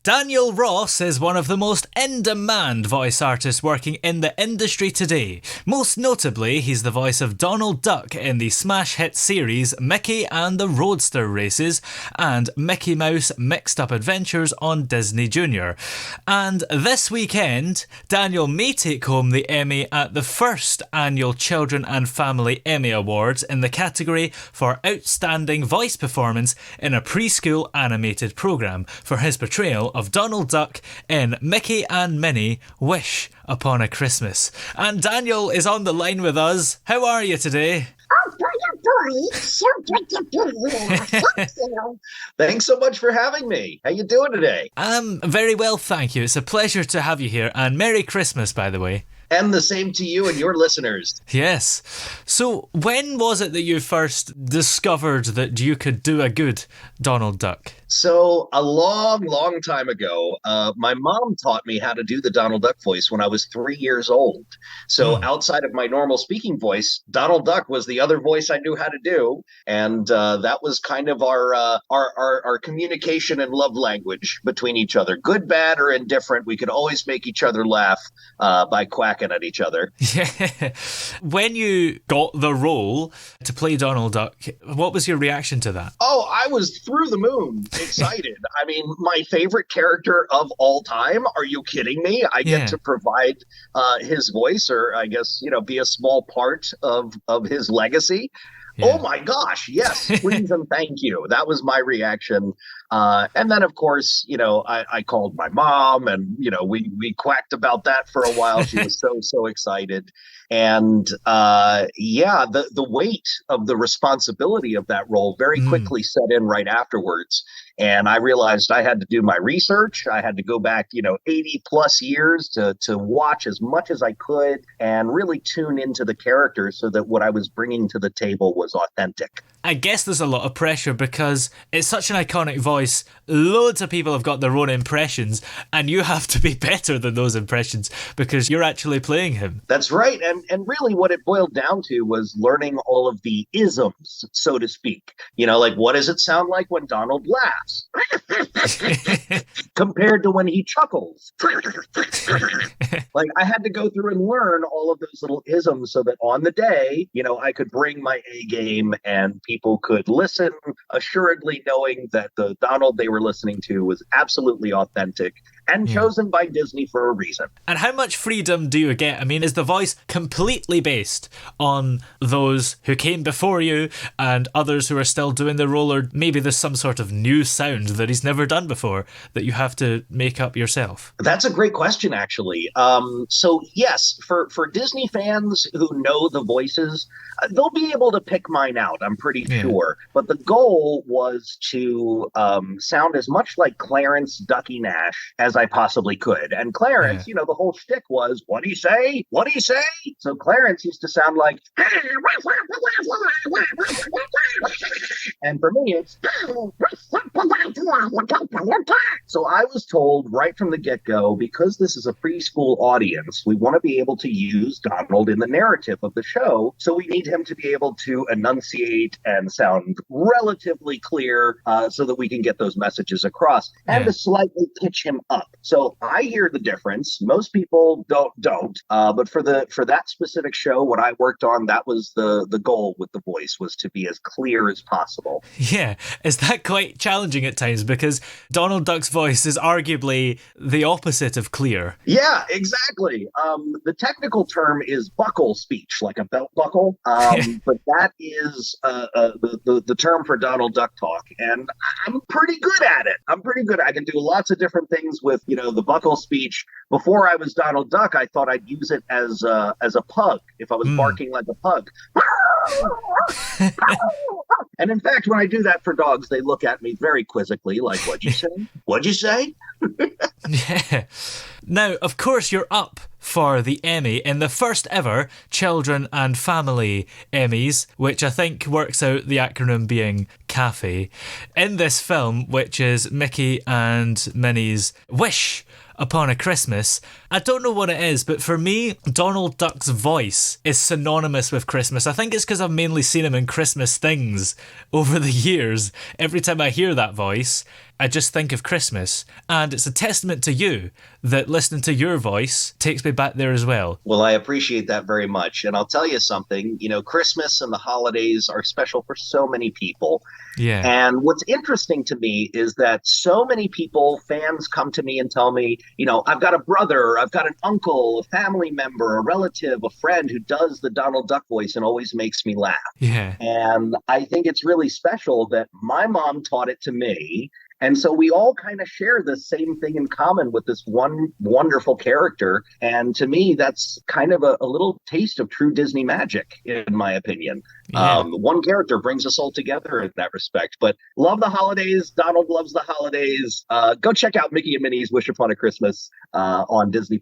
Daniel Ross is one of the most in-demand voice artists working in the industry today. Most notably, he's the voice of Donald Duck in the smash hit series Mickey and the Roadster Racers and Mickey Mouse Mixed Up Adventures on Disney Junior. And this weekend, Daniel may take home the Emmy at the first annual Children and Family Emmy Awards in the category for Outstanding Voice Performance in a Preschool Animated Programme for his portrayal of Donald Duck in Mickey and Minnie Wish Upon a Christmas. And Daniel is on the line with us. How are you today? Oh, boy, so good to be here. Thank you. Thanks so much for having me. How you doing today? I'm very well, thank you. It's a pleasure to have you here. And Merry Christmas, by the way. And the same to you and your listeners. Yes. So when was it that you first discovered that you could do a good Donald Duck? So a long time ago, my mom taught me how to do the Donald Duck voice when I was 3 years old. So outside of my normal speaking voice, Donald Duck was the other voice I knew how to do. And that was kind of our communication and love language between each other. Good, bad, or indifferent. We could always make each other laugh by quacking at each other. Yeah. When you got the role to play Donald Duck, what was your reaction to that? Oh, I was through the moon. Excited. I mean, my favorite character of all time. Are you kidding me? I get to provide his voice, or I guess, be a small part of his legacy. Yeah. Oh my gosh, yes, please and thank you. That was my reaction. And then, of course, I called my mom and, we quacked about that for a while. She was so excited. And the weight of the responsibility of that role very quickly set in right afterwards. And I realized I had to do my research. I had to go back, 80 plus years to watch as much as I could and really tune into the character so that what I was bringing to the table was authentic. I guess there's a lot of pressure because it's such an iconic voice. Loads of people have got their own impressions, and you have to be better than those impressions because you're actually playing him. That's right. And really what it boiled down to was learning all of the isms, so to speak. Like, what does it sound like when Donald laughs compared to when he chuckles? Like, I had to go through and learn all of those little isms so that on the day, I could bring my A game and people could listen assuredly knowing that the Donald they were listening to was absolutely authentic and chosen by Disney for a reason. And how much freedom do you get? I mean, is the voice completely based on those who came before you and others who are still doing the role, or maybe there's some sort of new sound that he's never done before that you have to make up yourself? That's a great question, actually. So yes, for Disney fans who know the voices, they'll be able to pick mine out, I'm pretty sure. But the goal was to sound as much like Clarence Ducky Nash as I possibly could. And Clarence, the whole shtick was, what'd he say? What'd he say? So Clarence used to sound like, and for me, it's, so I was told right from the get-go, because this is a preschool audience, we want to be able to use Donald in the narrative of the show. So we need him to be able to enunciate and sound relatively clear so that we can get those messages across and to slightly pitch him up. So I hear the difference. Most people don't. But for that specific show, what I worked on, that was the goal with the voice, was to be as clear as possible. Yeah. Is that quite challenging at times? Because Donald Duck's voice is arguably the opposite of clear. Yeah, exactly. The technical term is buckle speech, like a belt buckle. But that is the term for Donald Duck talk. And I'm pretty good at it. I can do lots of different things with, the buckle speech. Before I was Donald Duck, I thought I'd use it as a pug, if I was barking like a pug. And in fact, when I do that for dogs, they look at me very quizzically, like, what'd you say? What'd you say? Yeah. Now, of course, you're up for the Emmy in the first ever Children and Family Emmys, which I think works out the acronym being CAFE. In this film, which is Mickey and Minnie's Wish Upon a Christmas, I don't know what it is, but for me, Donald Duck's voice is synonymous with Christmas. I think it's because I've mainly seen him in Christmas things over the years. Every time I hear that voice, I just think of Christmas. And it's a testament to you that listening to your voice takes me back there as well. Well, I appreciate that very much. And I'll tell you something, Christmas and the holidays are special for so many people. Yeah. And what's interesting to me is that so many people, fans come to me and tell me, I've got a brother, I've got an uncle, a family member, a relative, a friend who does the Donald Duck voice and always makes me laugh. Yeah. And I think it's really special that my mom taught it to me. And so we all kind of share the same thing in common with this one wonderful character. And to me, that's kind of a little taste of true Disney magic, in my opinion. Yeah. One character brings us all together in that respect. But love the holidays. Donald loves the holidays. Go check out Mickey and Minnie's Wish Upon a Christmas on Disney+.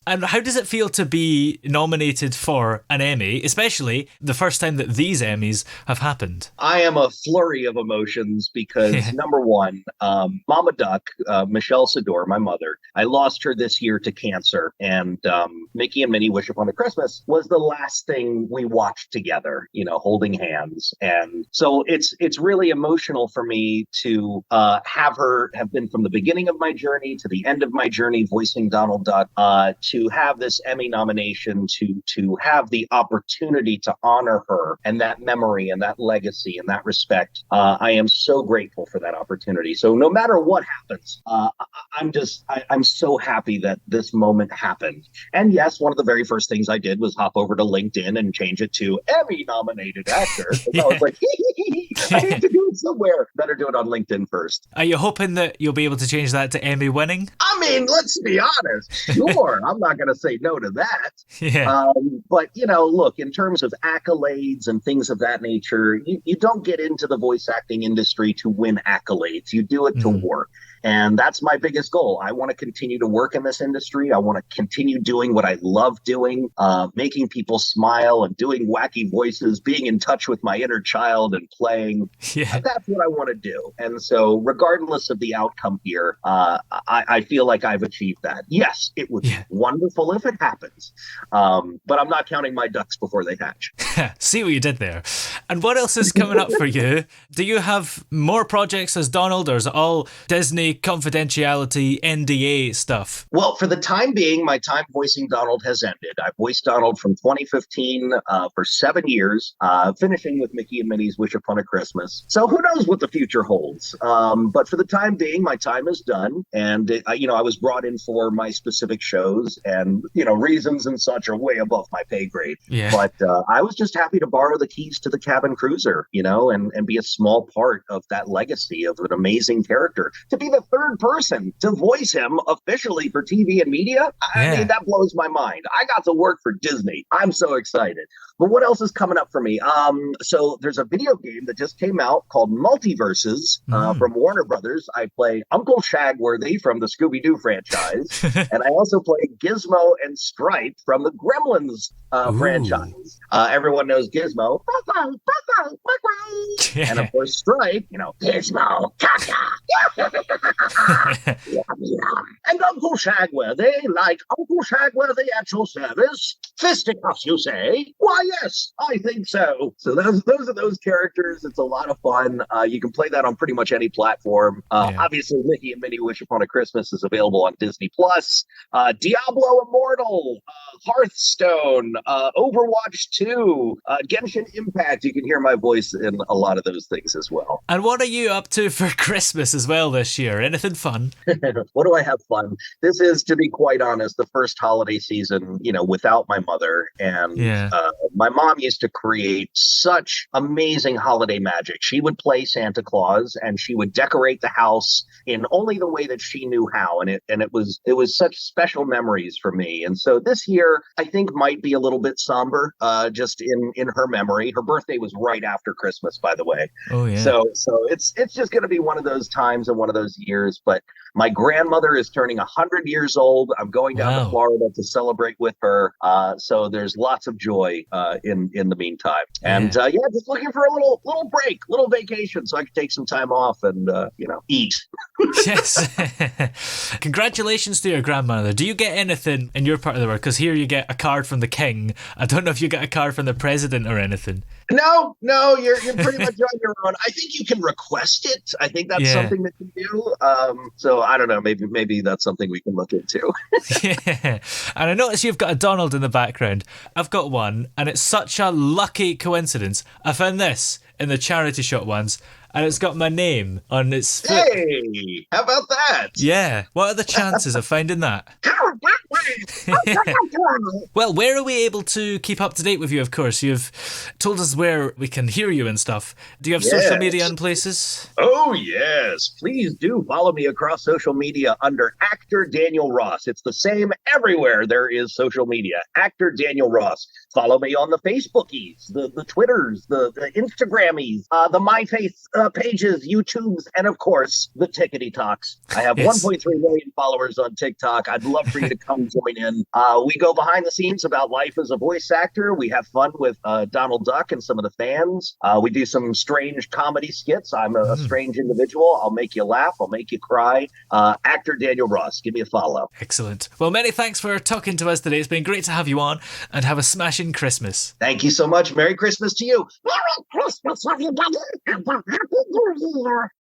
And how does it feel to be nominated for an Emmy, especially the first time that these Emmys have happened? I am a flurry of emotions because, number one, Mama Duck, Michel Sadur, my mother, I lost her this year to cancer. And Mickey and Minnie Wish Upon a Christmas was the last thing we watched together, holding hands. And so it's really emotional for me to have her have been from the beginning of my journey to the end of my journey voicing Donald Duck, to have this Emmy nomination, to have the opportunity to honor her and that memory and that legacy and that respect. I am so grateful for that opportunity. So no matter what happens, I'm so happy that this moment happened. And yes, one of the very first things I did was hop over to LinkedIn and change it to Emmy nominated actor. I was like, I need to do it somewhere. Better do it on LinkedIn first. Are you hoping that you'll be able to change that to Emmy winning? I mean, let's be honest. Sure, I'm not going to say no to that. Yeah. But, look, in terms of accolades and things of that nature, you don't get into the voice acting industry to win accolades. You do it to work. And that's my biggest goal. I want to continue to work in this industry. I want to continue doing what I love doing, making people smile and doing wacky voices, being in touch with my inner child and playing. Yeah. That's what I want to do. And so regardless of the outcome here, I feel like I've achieved that. Yes, it would be wonderful if it happens. But I'm not counting my ducks before they hatch. See what you did there. And what else is coming up for you? Do you have more projects as Donald, or is it all Disney confidentiality NDA stuff? Well, for the time being, my time voicing Donald has ended. I voiced Donald from 2015 for 7 years, finishing with Mickey and Minnie's Wish Upon a Christmas. So who knows what the future holds? But for the time being, my time is done. And, I was brought in for my specific shows, and, reasons and such are way above my pay grade. Yeah. But I was just happy to borrow the keys to the cabin cruiser, and be a small part of that legacy of an amazing character. To be the third person to voice him officially for TV and media, I mean, that blows my mind. I got to work for Disney. I'm so excited. But what else is coming up for me? So there's a video game that just came out called Multiverses from Warner Brothers. I play Uncle Shagworthy from the Scooby-Doo franchise. And I also play Gizmo and Stripe from the Gremlins franchise. Everyone knows Gizmo. And of course, Stripe, Gizmo, Kaka. And Uncle Shagworthy, like Uncle Shagworthy at your service. Fisticuffs, you say? Why, yes, I think so. So those are those characters. It's a lot of fun. You can play that on pretty much any platform. Obviously, Mickey and Minnie Wish Upon a Christmas is available on Disney+. Diablo Immortal, Hearthstone, Overwatch 2, Genshin Impact. You can hear my voice in a lot of those things as well. And what are you up to for Christmas as well this year? Anything fun? What do I have fun? This is, to be quite honest, the first holiday season, without my mother. And my mom used to create such amazing holiday magic. She would play Santa Claus and she would decorate the house in only the way that she knew how. And it was such special memories for me. And so this year, I think might be a little bit somber, just in her memory. Her birthday was right after Christmas, by the way. Oh, yeah. So it's just going to be one of those times and one of those years, but my grandmother is turning 100 years old. I'm going down to Florida to celebrate with her. So there's lots of joy in the meantime. And just looking for a little break, little vacation, so I can take some time off and eat. Yes. Congratulations to your grandmother. Do you get anything in your part of the world? Because here you get a card from the king. I don't know if you get a card from the president or anything. No, you're pretty much on your own. I think you can request it. I think that's something that you do. So I don't know. Maybe that's something we can look into. Yeah. And I notice you've got a Donald in the background. I've got one, and it's such a lucky coincidence. I found this in the charity shop once, and it's got my name on its foot. Hey, how about that? Yeah. What are the chances of finding that? Well, where are we able to keep up to date with you, of course? You've told us where we can hear you and stuff. Do you have social media and places? Oh, yes. Please do follow me across social media under Actor Daniel Ross. It's the same everywhere there is social media. Actor Daniel Ross. Follow me on the Facebookies, the Twitters, the Instagrammies, the MyFace pages, YouTubes, and of course, the Tickety Talks. I have 1.3 million followers on TikTok. I'd love for you to come join in. We go behind the scenes about life as a voice actor. We have fun with Donald Duck and some of the fans. We do some strange comedy skits. I'm a strange individual. I'll make you laugh. I'll make you cry. Actor Daniel Ross. Give me a follow. Excellent. Well, many thanks for talking to us today. It's been great to have you on, and have a smashing Christmas. Thank you so much. Merry Christmas to you. Merry Christmas, everybody, and a Happy New Year.